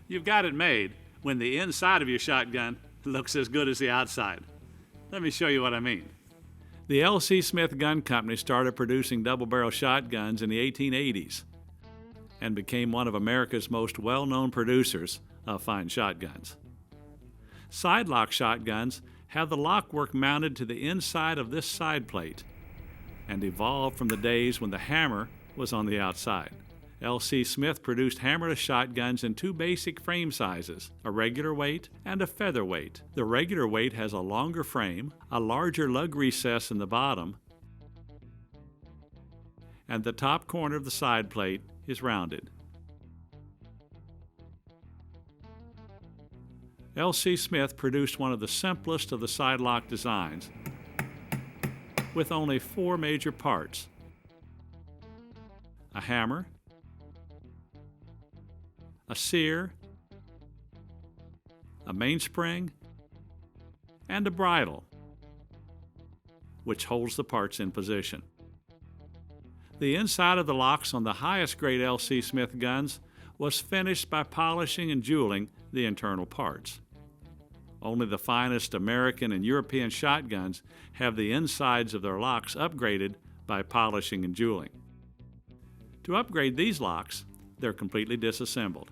You've got it made when the inside of your shotgun looks as good as the outside. Let me show you what I mean. The L.C. Smith Gun Company started producing double-barrel shotguns in the 1880s and became one of America's most well-known producers of fine shotguns. Side-lock shotguns have the lockwork mounted to the inside of this side plate and evolved from the days when the hammer was on the outside. L.C. Smith produced hammerless shotguns in two basic frame sizes, a regular weight and a featherweight. The regular weight has a longer frame, a larger lug recess in the bottom, and the top corner of the side plate is rounded. L.C. Smith produced one of the simplest of the side-lock designs, with only 4 major parts: a hammer, a sear, a mainspring, and a bridle, which holds the parts in position. The inside of the locks on the highest grade L.C. Smith guns was finished by polishing and jeweling the internal parts. Only the finest American and European shotguns have the insides of their locks upgraded by polishing and jeweling. To upgrade these locks, they're completely disassembled.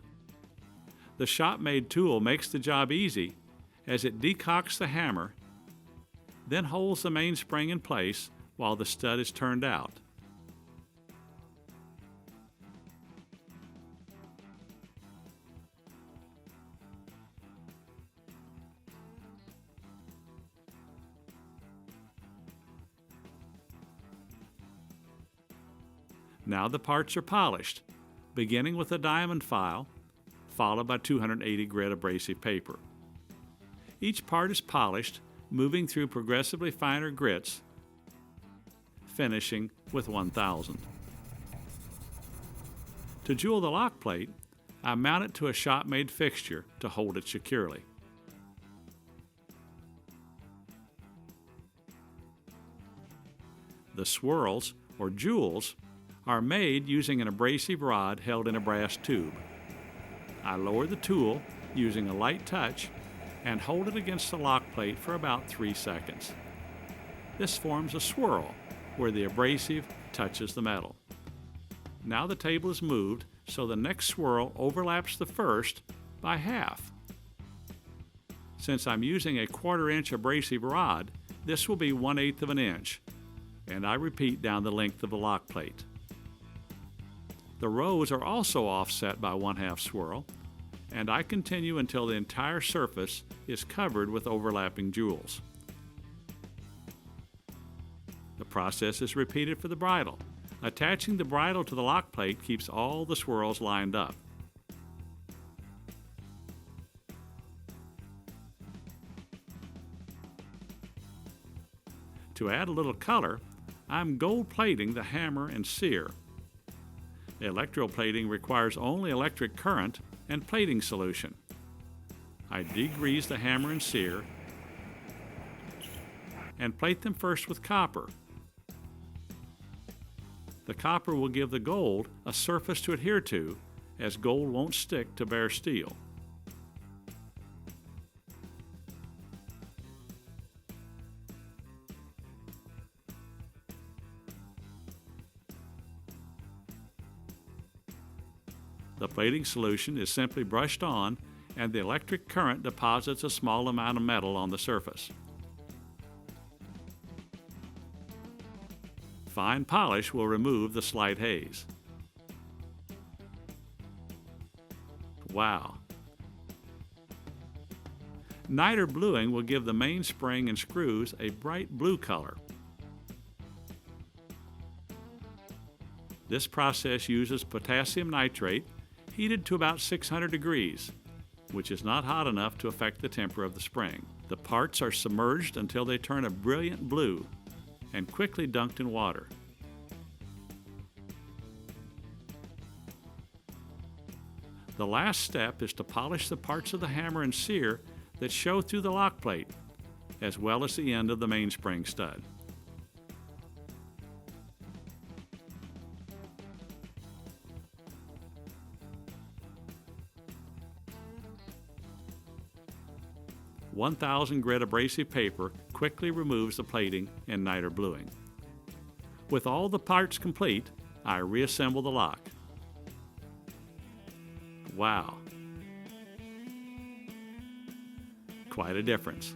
The shop-made tool makes the job easy as it decocks the hammer, then holds the mainspring in place while the stud is turned out. Now the parts are polished, beginning with a diamond file, followed by 280 grit abrasive paper. Each part is polished, moving through progressively finer grits, finishing with 1000. To jewel the lock plate, I mount it to a shop-made fixture to hold it securely. The swirls, or jewels, are made using an abrasive rod held in a brass tube. I lower the tool using a light touch and hold it against the lock plate for about 3 seconds. This forms a swirl where the abrasive touches the metal. Now the table is moved so the next swirl overlaps the first by half. Since I'm using a 1/4 inch abrasive rod, this will be 1/8 of an inch, and I repeat down the length of the lock plate. The rows are also offset by 1/2 swirl, and I continue until the entire surface is covered with overlapping jewels. The process is repeated for the bridle. Attaching the bridle to the lock plate keeps all the swirls lined up. To add a little color, I'm gold plating the hammer and sear. Electroplating requires only electric current and plating solution. I degrease the hammer and sear and plate them first with copper. The copper will give the gold a surface to adhere to, as gold won't stick to bare steel. The plating solution is simply brushed on, and the electric current deposits a small amount of metal on the surface. Fine polish will remove the slight haze. Wow! Nitre bluing will give the mainspring and screws a bright blue color. This process uses potassium nitrate heated to about 600 degrees, which is not hot enough to affect the temper of the spring. The parts are submerged until they turn a brilliant blue and quickly dunked in water. The last step is to polish the parts of the hammer and sear that show through the lock plate, as well as the end of the mainspring stud. 1000 grit abrasive paper quickly removes the plating and nitre bluing. With all the parts complete, I reassemble the lock. Wow. Quite a difference.